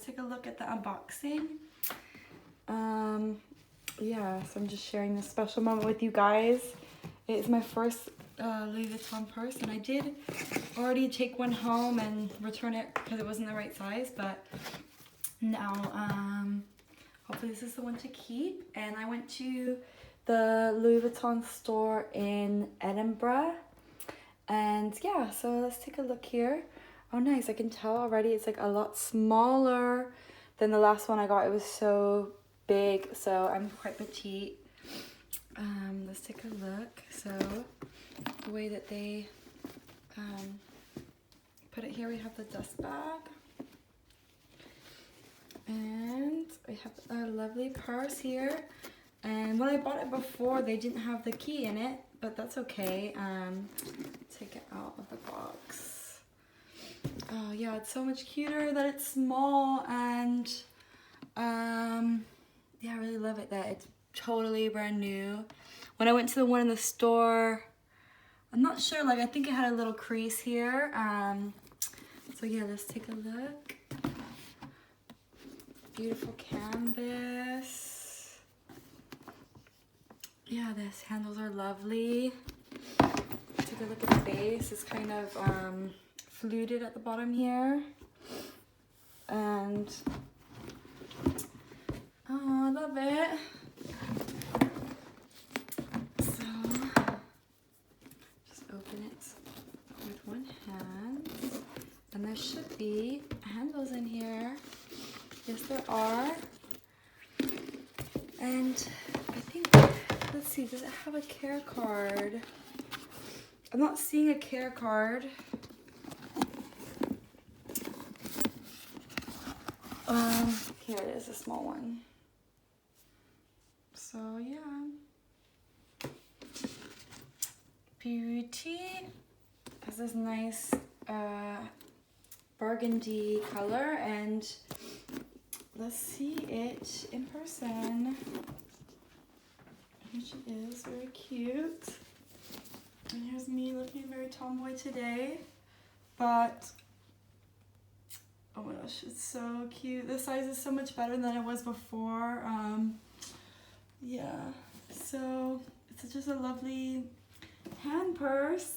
take a look at the unboxing. Yeah, so I'm just sharing this special moment with you guys. It's my first Louis Vuitton purse, and I did already take one home and return it because it wasn't the right size, but now hopefully this is the one to keep. And I went to the Louis Vuitton store in Edinburgh, and yeah, so let's take a look here. Oh nice, I can tell already it's like a lot smaller than the last one I got. It was so big, so I'm quite petite. Let's take a look. So the way that they put it here, we have the dust bag, and we have a lovely purse here. And when I bought it before, they didn't have the key in it, but that's okay. Take it out of the box. Oh yeah, it's so much cuter that it's small, and yeah, I really love it that it's totally brand new. When I went to the one in the store, I'm not sure, like I think it had a little crease here. So yeah, let's take a look. Beautiful canvas. Yeah, these handles are lovely. Take a look at the base. It's kind of fluted at the bottom here. And oh, I love it. So just open it with one hand. And there should be handles in here. Yes, there are. And I think, let's see, does it have a care card? I'm not seeing a care card. Here it is, a small one. So yeah. Beauty has this nice burgundy color, and let's see it in person. Here she is, very cute. And here's me looking very tomboy today, but oh my gosh, it's so cute. The size is so much better than it was before. Yeah, so it's just a lovely hand purse.